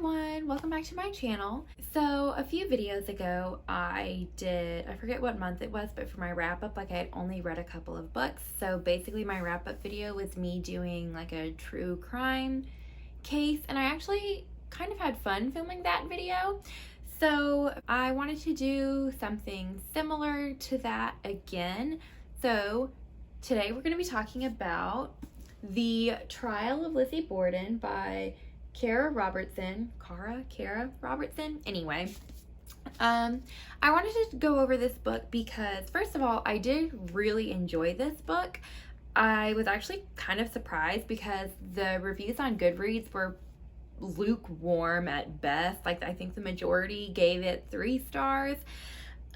everyone, welcome back to my channel. So a few videos ago I forget what month it was, but for my wrap-up, I had only read a couple of books. So basically my wrap-up video was me doing like a true crime case, and I actually kind of had fun filming that video. So I wanted to do something similar to that again. So today we're going to be talking about The Trial of Lizzie Borden by Kara Robertson. Anyway, I wanted to go over this book because, first of all, I did really enjoy this book. I was actually kind of surprised because the reviews on Goodreads were lukewarm at best. Like, I think the majority gave it 3 stars,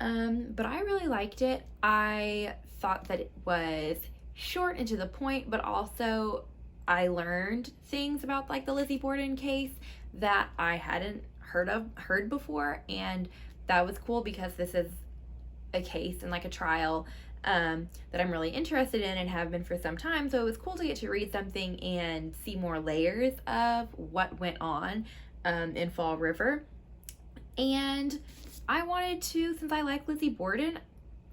but I really liked it. I thought that it was short and to the point, but also I learned things about like the Lizzie Borden case that I hadn't heard before, and that was cool because this is a case and like a trial that I'm really interested in and have been for some time. So it was cool to get to read something and see more layers of what went on in Fall River. And I wanted to, since I like Lizzie Borden,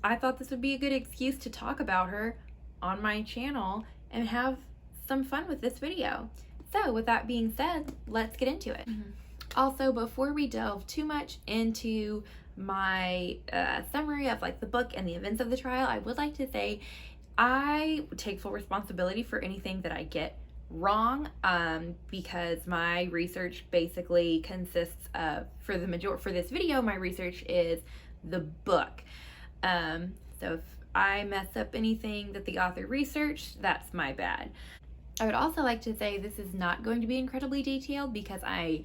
I thought this would be a good excuse to talk about her on my channel and have some fun with this video. So with that being said, let's get into it. Also, before we delve too much into my summary of like the book and the events of the trial, I would like to say I take full responsibility for anything that I get wrong, because my research basically consists of, for this video, my research is the book. So if I mess up anything that the author researched, that's my bad. I would also like to say this is not going to be incredibly detailed because I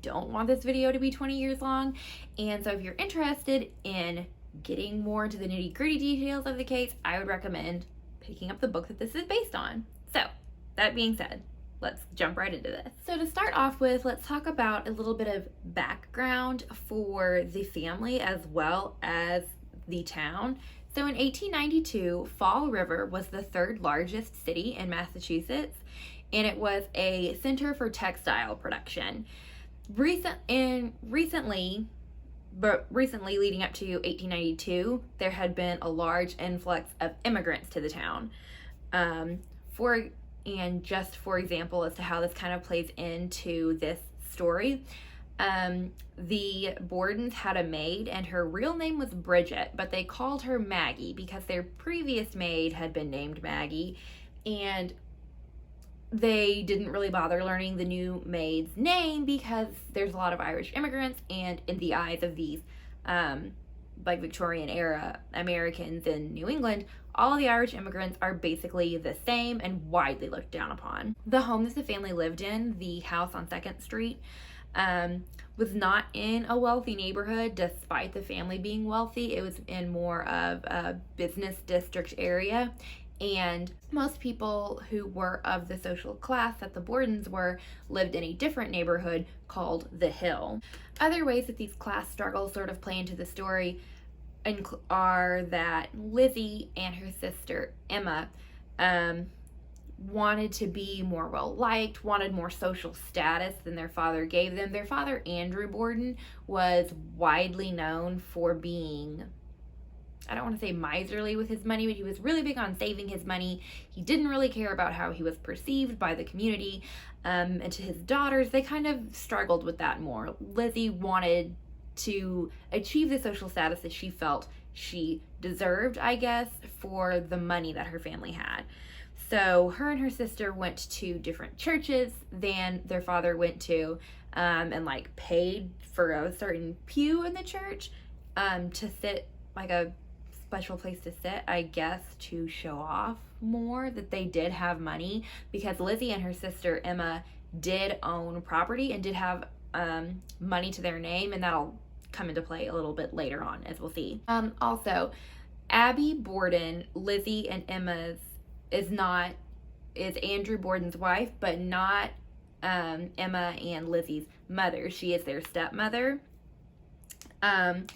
don't want this video to be 20 years long. And so if you're interested in getting more into the nitty-gritty details of the case, I would recommend picking up the book that this is based on. So that being said, let's jump right into this. So to start off with, let's talk about a little bit of background for the family as well as the town. So in 1892, Fall River was the 3rd largest city in Massachusetts, and it was a center for textile production. Recently leading up to 1892, there had been a large influx of immigrants to the town. Just for example as to how this kind of plays into this story, the Bordens had a maid, and her real name was Bridget, but they called her Maggie because their previous maid had been named Maggie, and they didn't really bother learning the new maid's name because there's a lot of Irish immigrants, and in the eyes of these like Victorian era Americans in New England, all of the Irish immigrants are basically the same and widely looked down upon. The home that the family lived in, the house on 2nd Street, was not in a wealthy neighborhood despite the family being wealthy. It was in more of a business district area, and most people who were of the social class that the Bordens were lived in a different neighborhood called the Hill. Other ways that these class struggles sort of play into the story are that Lizzie and her sister Emma wanted to be more well-liked, wanted more social status than their father gave them. Their father, Andrew Borden, was widely known for being, I don't want to say miserly with his money, but he was really big on saving his money. He didn't really care about how he was perceived by the community. And to his daughters, they kind of struggled with that more. Lizzie wanted to achieve the social status that she felt she deserved, I guess, for the money that her family had. So her and her sister went to different churches than their father went to, and like paid for a certain pew in the church to sit, like a special place to sit, I guess, to show off more that they did have money, because Lizzie and her sister Emma did own property and did have money to their name, and that'll come into play a little bit later on, as we'll see. Also, Abby Borden, Lizzie and Emma's, is Andrew Borden's wife, but not Emma and Lizzie's mother. She is their stepmother. And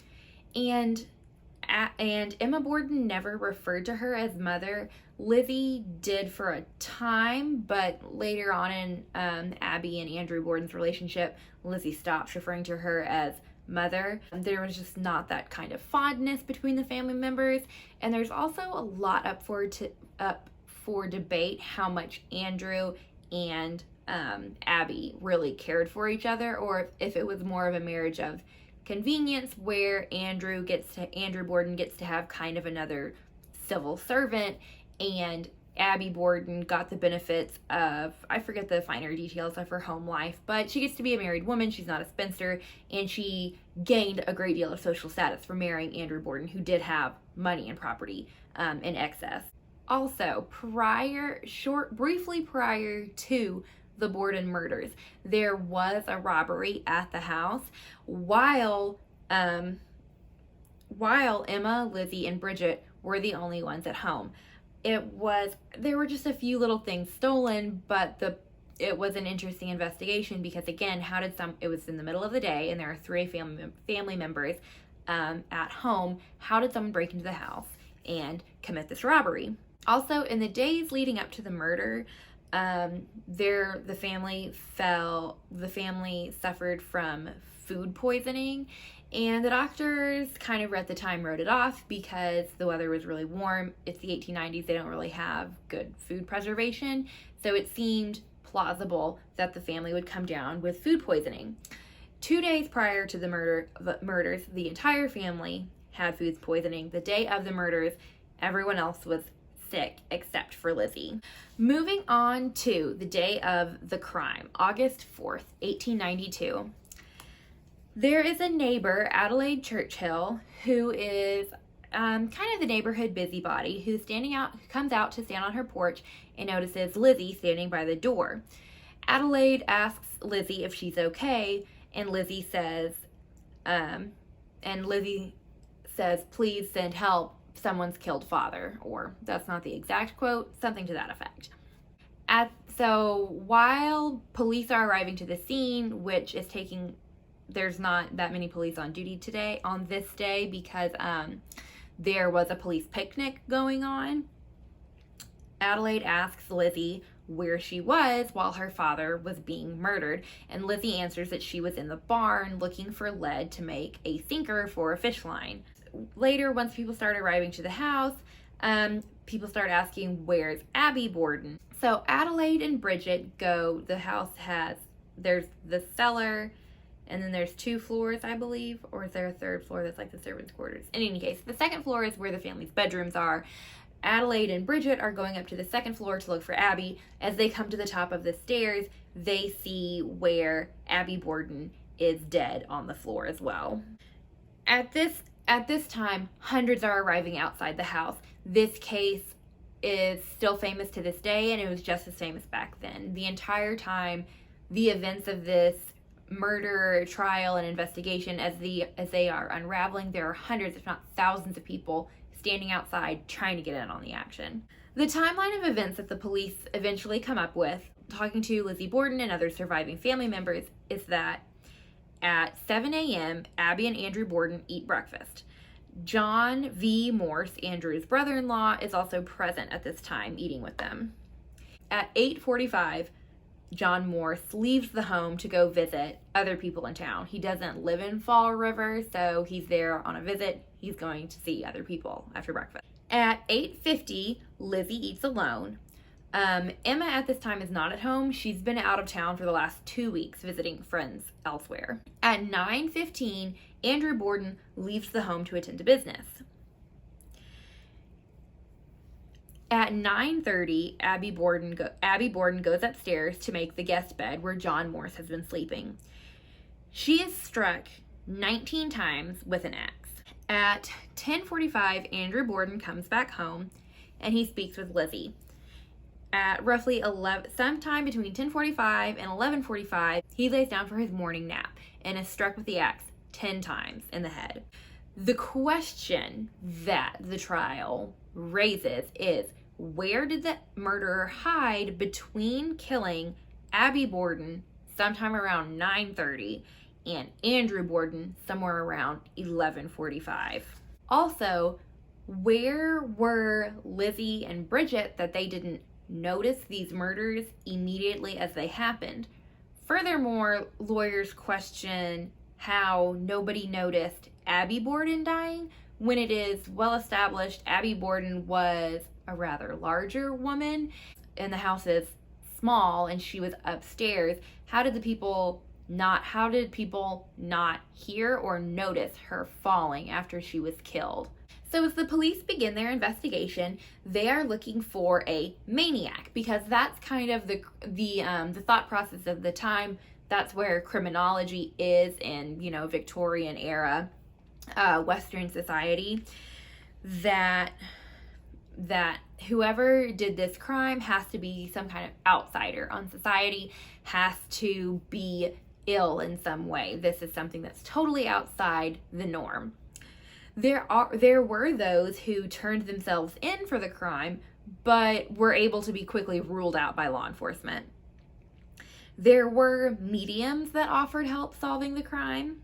And Emma Borden never referred to her as mother. Lizzie did for a time, but later on in Abby and Andrew Borden's relationship, Lizzie stopped referring to her as mother. There was just not that kind of fondness between the family members, and there's also a lot up for debate how much Andrew and Abby really cared for each other, or if it was more of a marriage of convenience where Andrew Borden gets to have kind of another civil servant, and Abby Borden got the benefits of, I forget the finer details of her home life, but she gets to be a married woman. She's not a spinster, and she gained a great deal of social status from marrying Andrew Borden, who did have money and property in excess. Also, briefly prior to the Borden murders, there was a robbery at the house while Emma, Lizzie, and Bridget were the only ones at home. There were just a few little things stolen, but it was an interesting investigation because, again, it was in the middle of the day and there are 3 family members at home. How did someone break into the house and commit this robbery? Also, in the days leading up to the murder, the family suffered from food poisoning, and the doctors kind of at the time wrote it off because the weather was really warm. It's the 1890s. They don't really have good food preservation, so it seemed plausible that the family would come down with food poisoning. 2 days prior to the murders, the entire family had food poisoning. The day of the murders, everyone else was sick except for Lizzie. Moving on to the day of the crime, August 4th, 1892. There is a neighbor, Adelaide Churchill, who is kind of the neighborhood busybody, who comes out to stand on her porch and notices Lizzie standing by the door. Adelaide asks Lizzie if she's okay, and Lizzie says, "Please send help. Someone's killed father," or that's not the exact quote, something to that effect. So while police are arriving to the scene, which is there's not that many police on duty on this day because there was a police picnic going on. Adelaide asks Lizzie where she was while her father was being murdered, and Lizzie answers that she was in the barn looking for lead to make a sinker for a fish line. Later, once people start arriving to the house, people start asking, where's Abby Borden? So Adelaide and Bridget go. The house there's the cellar, and then there's 2 floors, I believe, or is there a 3rd floor that's like the servants' quarters? In any case, the 2nd floor is where the family's bedrooms are. Adelaide and Bridget are going up to the 2nd floor to look for Abby. As they come to the top of the stairs, they see where Abby Borden is dead on the floor as well. At this time, hundreds are arriving outside the house. This case is still famous to this day, and it was just as famous back then. The entire time, the events of this murder trial and investigation, as they are unraveling, there are hundreds, if not thousands, of people standing outside trying to get in on the action. The timeline of events that the police eventually come up with, talking to Lizzie Borden and other surviving family members, is that at 7 a.m., Abby and Andrew Borden eat breakfast. John V. Morse, Andrew's brother-in-law, is also present at this time, eating with them. At 8:45, John Morse leaves the home to go visit other people in town. He doesn't live in Fall River, so he's there on a visit. He's going to see other people after breakfast. At 8:50, Lizzie eats alone. Emma at this time is not at home. She's been out of town for the last 2 weeks visiting friends elsewhere. At 9:15, Andrew Borden leaves the home to attend to business. At 9:30, Abby Borden goes upstairs to make the guest bed where John Morse has been sleeping. She is struck 19 times with an axe. At 10:45, Andrew Borden comes back home and he speaks with Lizzie. At roughly sometime between 10:45 and 11:45, he lays down for his morning nap and is struck with the axe 10 times in the head. The question that the trial raises is, where did the murderer hide between killing Abby Borden sometime around 9:30 and Andrew Borden somewhere around 11:45? Also, where were Lizzie and Bridget that they didn't notice these murders immediately as they happened? Furthermore, lawyers question how nobody noticed Abby Borden dying when it is well established Abby Borden was a rather larger woman and the house is small and she was upstairs. How did people not hear or notice her falling after she was killed? So as the police begin their investigation, they are looking for a maniac, because that's kind of the thought process of the time. That's where criminology is in, Victorian era Western society, that whoever did this crime has to be some kind of outsider on society, has to be ill in some way. This is something that's totally outside the norm. There were those who turned themselves in for the crime, but were able to be quickly ruled out by law enforcement. There were mediums that offered help solving the crime.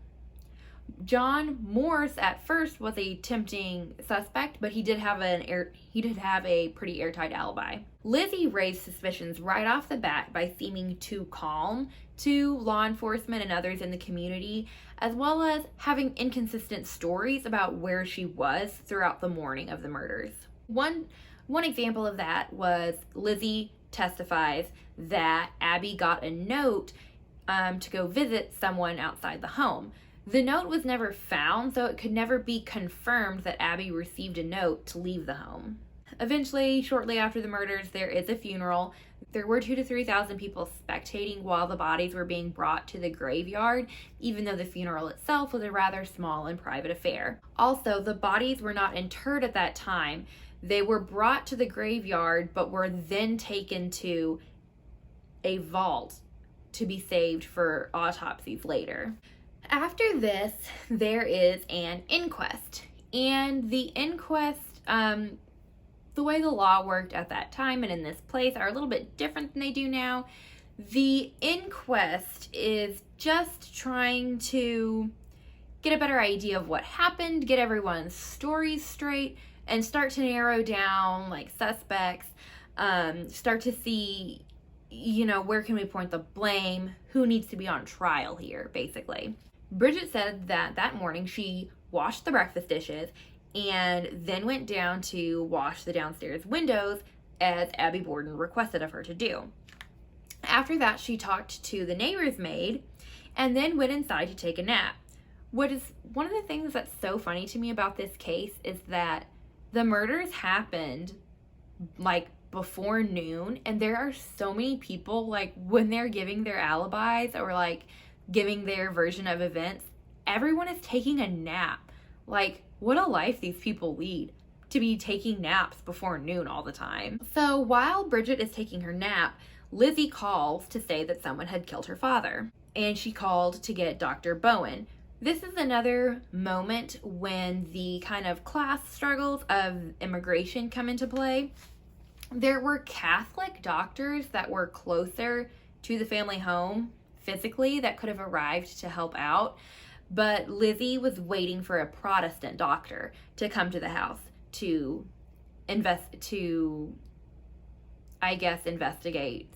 John Morse at first was a tempting suspect, but he did have a pretty airtight alibi. Lizzie raised suspicions right off the bat by seeming too calm to law enforcement and others in the community, as well as having inconsistent stories about where she was throughout the morning of the murders. One example of that was Lizzie testifies that Abby got a note to go visit someone outside the home. The note was never found, so it could never be confirmed that Abby received a note to leave the home. Eventually, shortly after the murders, there is a funeral. There were 2,000 to 3,000 people spectating while the bodies were being brought to the graveyard, even though the funeral itself was a rather small and private affair. Also, the bodies were not interred at that time. They were brought to the graveyard, but were then taken to a vault to be saved for autopsies later. After this, there is an inquest. And the inquest, the way the law worked at that time and in this place are a little bit different than they do now. The inquest is just trying to get a better idea of what happened, get everyone's stories straight, and start to narrow down suspects, start to see, where can we point the blame, who needs to be on trial here, basically. Bridget said that morning she washed the breakfast dishes and then went down to wash the downstairs windows as Abby Borden requested of her to do. After that, she talked to the neighbor's maid and then went inside to take a nap. What is one of the things that's so funny to me about this case is that the murders happened before noon, and there are so many people when they're giving their alibis or giving their version of events, everyone is taking a nap. What a life these people lead to be taking naps before noon all the time. So while Bridget is taking her nap, Lizzie calls to say that someone had killed her father, and she called to get Dr. Bowen. This is another moment when the kind of class struggles of immigration come into play. There were Catholic doctors that were closer to the family home physically that could have arrived to help out, but Lizzie was waiting for a Protestant doctor to come to the house to investigate,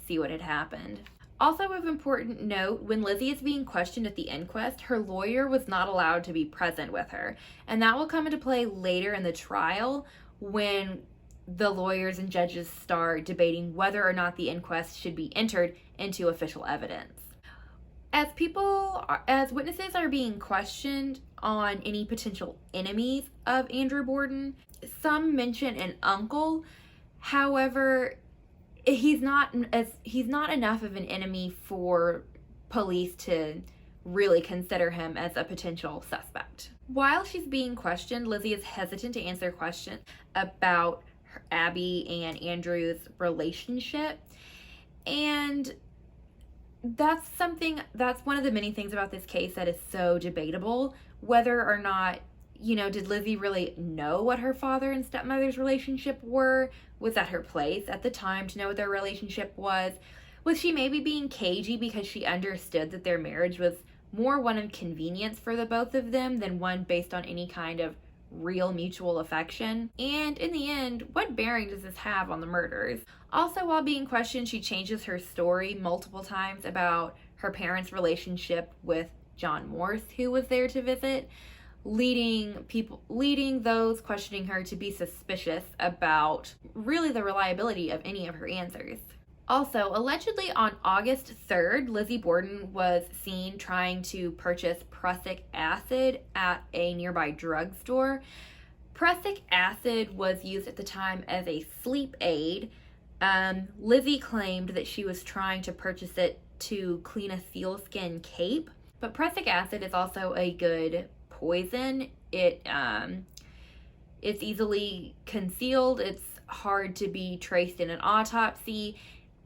see what had happened. Also of important note, when Lizzie is being questioned at the inquest, her lawyer was not allowed to be present with her, and that will come into play later in the trial when the lawyers and judges start debating whether or not the inquest should be entered into official evidence. As witnesses are being questioned on any potential enemies of Andrew Borden, some mention an uncle. However, he's not enough of an enemy for police to really consider him as a potential suspect. While she's being questioned, Lizzie is hesitant to answer questions about Abby and Andrew's relationship, and that's one of the many things about this case that is so debatable, whether or not, did Lizzie really know what her father and stepmother's relationship were? Was that her place at the time to know what their relationship was? Was she maybe being cagey because she understood that their marriage was more one of convenience for the both of them than one based on any kind of real mutual affection? And in the end, what bearing does this have on the murders? Also, while being questioned, she changes her story multiple times about her parents' relationship with John Morse, who was there to visit, leading those questioning her to be suspicious about really the reliability of any of her answers. Also, allegedly on August 3rd, Lizzie Borden was seen trying to purchase prussic acid at a nearby drugstore. Prussic acid was used at the time as a sleep aid. Lizzie claimed that she was trying to purchase it to clean a sealskin cape, but prussic acid is also a good poison. It's easily concealed. It's hard to be traced in an autopsy,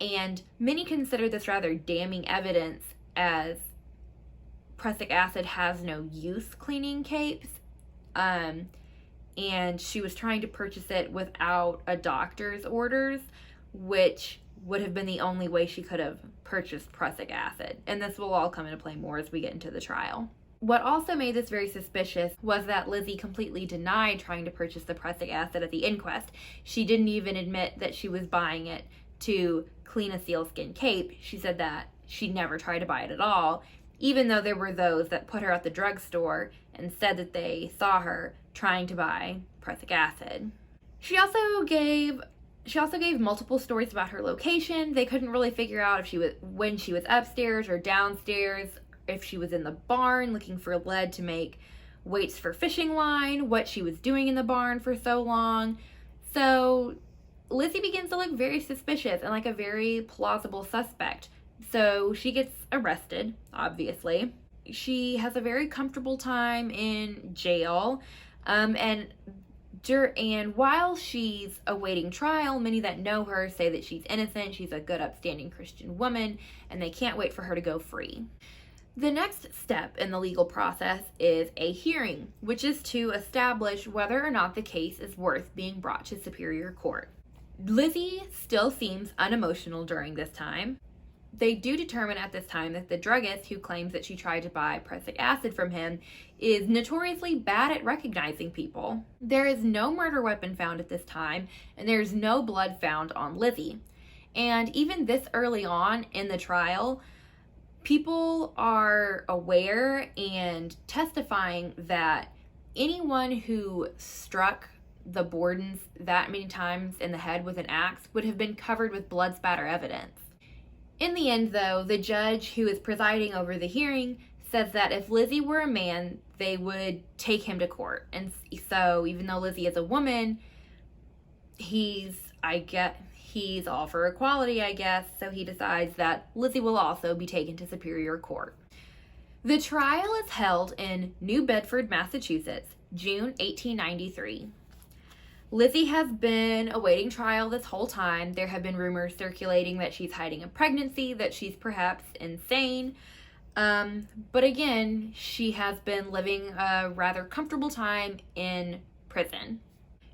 and many consider this rather damning evidence, as prussic acid has no use cleaning capes, and she was trying to purchase it without a doctor's orders, which would have been the only way she could have purchased prussic acid. And this will all come into play more as we get into the trial. What also made this very suspicious was that Lizzie completely denied trying to purchase the prussic acid at the inquest. She didn't even admit that she was buying it to clean a sealskin cape. She said that she never tried to buy it at all, even though there were those that put her at the drugstore and said that they saw her trying to buy prussic acid. She also gave multiple stories about her location. They couldn't really figure out when she was upstairs or downstairs, if she was in the barn looking for lead to make weights for fishing line, what she was doing in the barn for so long. So Lizzie begins to look very suspicious and like a very plausible suspect. So she gets arrested, obviously. She has a very comfortable time in jail. And while she's awaiting trial, many that know her say that she's innocent, she's a good, upstanding Christian woman, and they can't wait for her to go free. The next step in the legal process is a hearing, which is to establish whether or not the case is worth being brought to Superior Court. Lizzie still seems unemotional during this time. They do determine at this time that the druggist who claims that she tried to buy prussic acid from him is notoriously bad at recognizing people. There is no murder weapon found at this time, and there's no blood found on Lizzie. And even this early on in the trial, people are aware and testifying that anyone who struck the Bordens that many times in the head with an axe would have been covered with blood spatter evidence. In the end, though, the judge who is presiding over the hearing says that if Lizzie were a man, they would take him to court. And so even though Lizzie is a woman, he's all for equality, I guess. So he decides that Lizzie will also be taken to Superior Court. The trial is held in New Bedford, Massachusetts, June 1893. Lizzie has been awaiting trial this whole time. There have been rumors circulating that she's hiding a pregnancy, that she's perhaps insane. But again, she has been living a rather comfortable time in prison.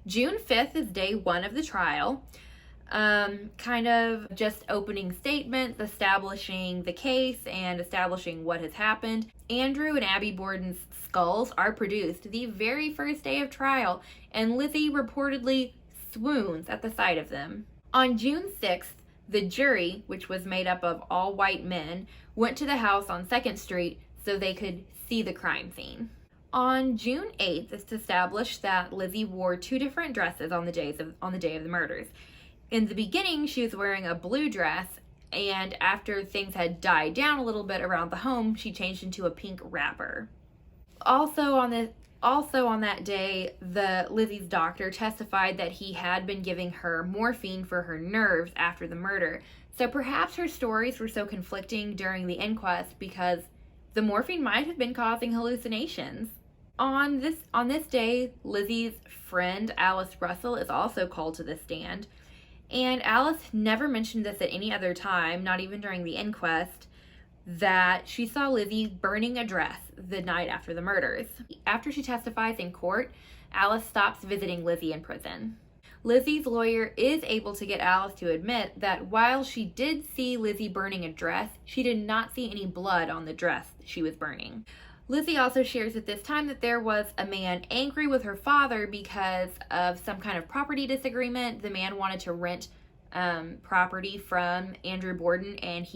June 5th is day one of the trial. Kind of just opening statements, establishing the case and establishing what has happened. Andrew and Abby Borden's skulls are produced the very first day of trial, and Lizzie reportedly swoons at the sight of them. On June 6th, the jury, which was made up of all white men, went to the house on 2nd Street so they could see the crime scene. On June 8th, it's established that Lizzie wore two different dresses on the day of the murders. In the beginning, she was wearing a blue dress, and after things had died down a little bit around the home, she changed into a pink wrapper. Also on that day, Lizzie's doctor testified that he had been giving her morphine for her nerves after the murder. So perhaps her stories were so conflicting during the inquest because the morphine might have been causing hallucinations. On this day, Lizzie's friend Alice Russell is also called to the stand. And Alice never mentioned this at any other time, not even during the inquest, that she saw Lizzie burning a dress the night after the murders. After she testifies in court, Alice stops visiting Lizzie in prison. Lizzie's lawyer is able to get Alice to admit that while she did see Lizzie burning a dress, she did not see any blood on the dress she was burning. Lizzie also shares at this time that there was a man angry with her father because of some kind of property disagreement. The man wanted to rent property from Andrew Borden, and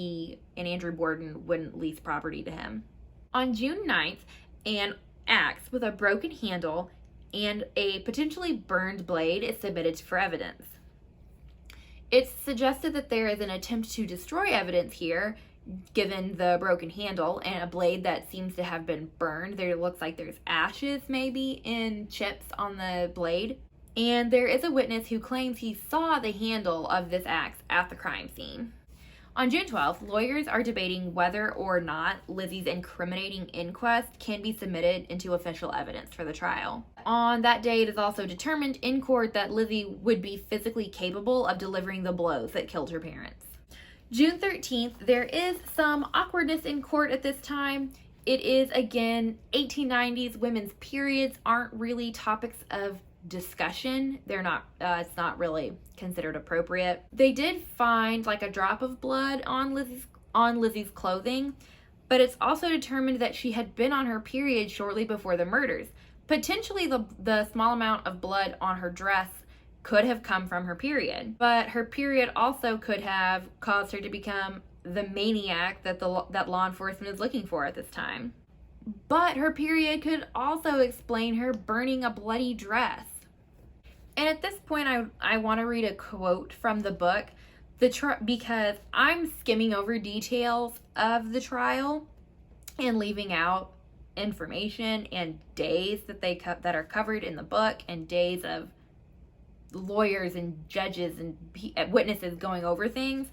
Andrew Borden wouldn't lease property to him. On June 9th, an axe with a broken handle and a potentially burned blade is submitted for evidence. It's suggested that there is an attempt to destroy evidence here, given the broken handle and a blade that seems to have been burned. There looks like there's ashes maybe in chips on the blade. And there is a witness who claims he saw the handle of this axe at the crime scene. On June 12th, lawyers are debating whether or not Lizzie's incriminating inquest can be submitted into official evidence for the trial. On that day, it is also determined in court that Lizzie would be physically capable of delivering the blows that killed her parents. June 13th, there is some awkwardness in court at this time. It is, again, 1890s. Women's periods aren't really topics of discussion. They're not, it's not really considered appropriate. They did find like a drop of blood on Lizzie's clothing, but it's also determined that she had been on her period shortly before the murders. Potentially the small amount of blood on her dress could have come from her period, but her period also could have caused her to become the maniac that that law enforcement is looking for at this time. But her period could also explain her burning a bloody dress. And at this point, I want to read a quote from the book, because I'm skimming over details of the trial and leaving out information and days that are covered in the book, and days of lawyers and judges and witnesses going over things.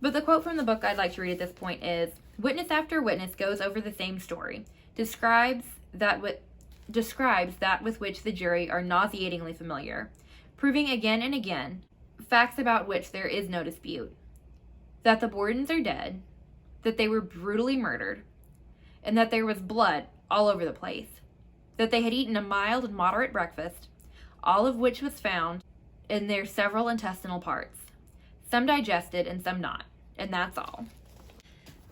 But the quote from the book I'd like to read at this point is, "Witness after witness goes over the same story, describes that with which the jury are nauseatingly familiar, proving again and again facts about which there is no dispute: that the Bordens are dead, that they were brutally murdered, and that there was blood all over the place, that they had eaten a mild and moderate breakfast, all of which was found in their several intestinal parts, some digested and some not, and that's all."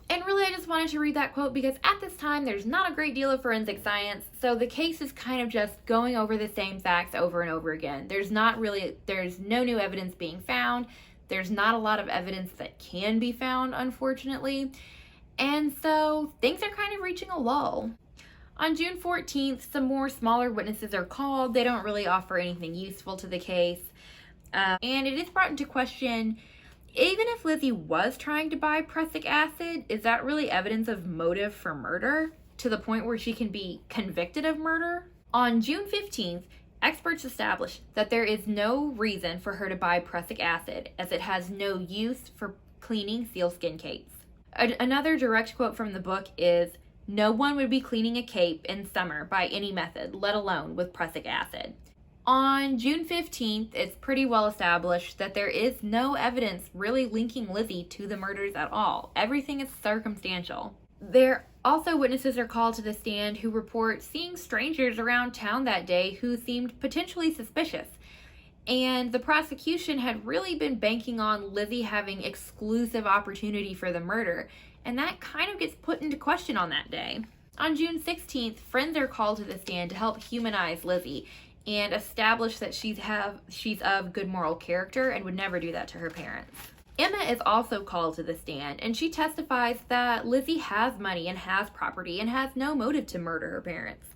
And really, I just wanted to read that quote because at this time, there's not a great deal of forensic science, so the case is kind of just going over the same facts over and over again. There's no new evidence being found. There's not a lot of evidence that can be found, unfortunately. And so things are kind of reaching a lull. On June 14th, some more smaller witnesses are called. They don't really offer anything useful to the case. And it is brought into question, even if Lizzie was trying to buy prussic acid, is that really evidence of motive for murder to the point where she can be convicted of murder? On June 15th, experts established that there is no reason for her to buy prussic acid, as it has no use for cleaning sealskin capes. Another direct quote from the book is, "No one would be cleaning a cape in summer by any method, let alone with prussic acid." On June 15th, it's pretty well established that there is no evidence really linking Lizzie to the murders at all. Everything is circumstantial. Witnesses are called to the stand who report seeing strangers around town that day who seemed potentially suspicious. And the prosecution had really been banking on Lizzie having exclusive opportunity for the murder, and that kind of gets put into question on that day. On June 16th, friends are called to the stand to help humanize Lizzie and establish that she's of good moral character and would never do that to her parents. Emma is also called to the stand, and she testifies that Lizzie has money and has property and has no motive to murder her parents.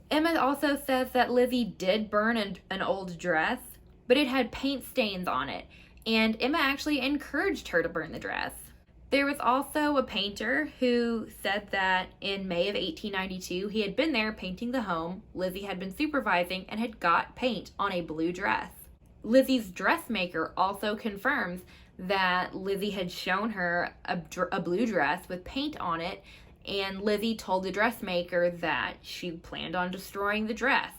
Emma also says that Lizzie did burn an old dress, but it had paint stains on it, and Emma actually encouraged her to burn the dress. There was also a painter who said that in May of 1892, he had been there painting the home Lizzie had been supervising and had got paint on a blue dress. Lizzie's dressmaker also confirms that Lizzie had shown her a blue dress with paint on it, and Lizzie told the dressmaker that she planned on destroying the dress.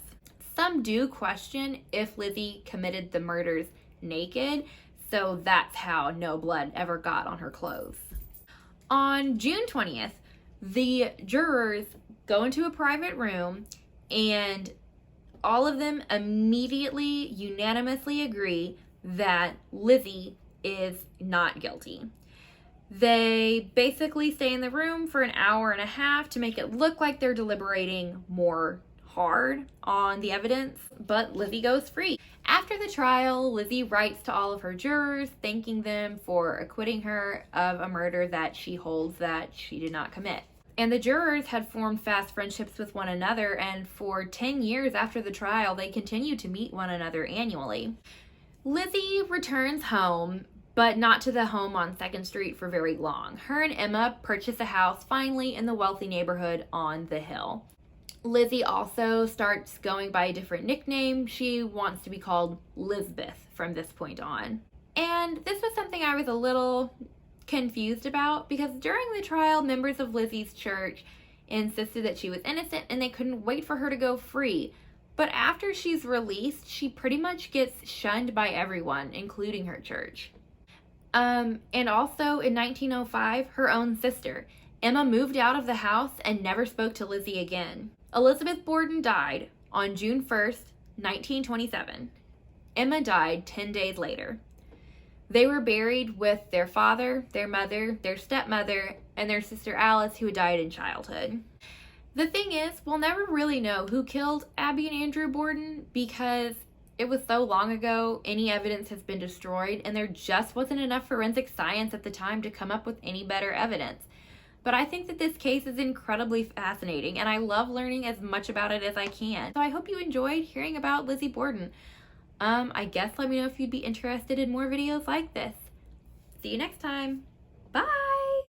Some do question if Lizzie committed the murders naked, so that's how no blood ever got on her clothes. On June 20th, the jurors go into a private room, and all of them immediately, unanimously agree that Lizzie is not guilty. They basically stay in the room for an hour and a half to make it look like they're deliberating more hard on the evidence, but Lizzie goes free. After the trial, Lizzie writes to all of her jurors, thanking them for acquitting her of a murder that she holds that she did not commit. And the jurors had formed fast friendships with one another, and for 10 years after the trial, they continued to meet one another annually. Lizzie returns home, but not to the home on 2nd Street for very long. Her and Emma purchase a house finally in the wealthy neighborhood on the hill. Lizzie also starts going by a different nickname. She wants to be called Lizbeth from this point on. And this was something I was a little confused about, because during the trial, members of Lizzie's church insisted that she was innocent and they couldn't wait for her to go free. But after she's released, she pretty much gets shunned by everyone, including her church. And also in 1905, her own sister, Emma, moved out of the house and never spoke to Lizzie again. Elizabeth Borden died on June 1st, 1927. Emma died 10 days later. They were buried with their father, their mother, their stepmother, and their sister Alice, who died in childhood. The thing is, we'll never really know who killed Abby and Andrew Borden, because it was so long ago, any evidence has been destroyed, and there just wasn't enough forensic science at the time to come up with any better evidence. But I think that this case is incredibly fascinating, and I love learning as much about it as I can. So I hope you enjoyed hearing about Lizzie Borden. I guess let me know if you'd be interested in more videos like this. See you next time. Bye!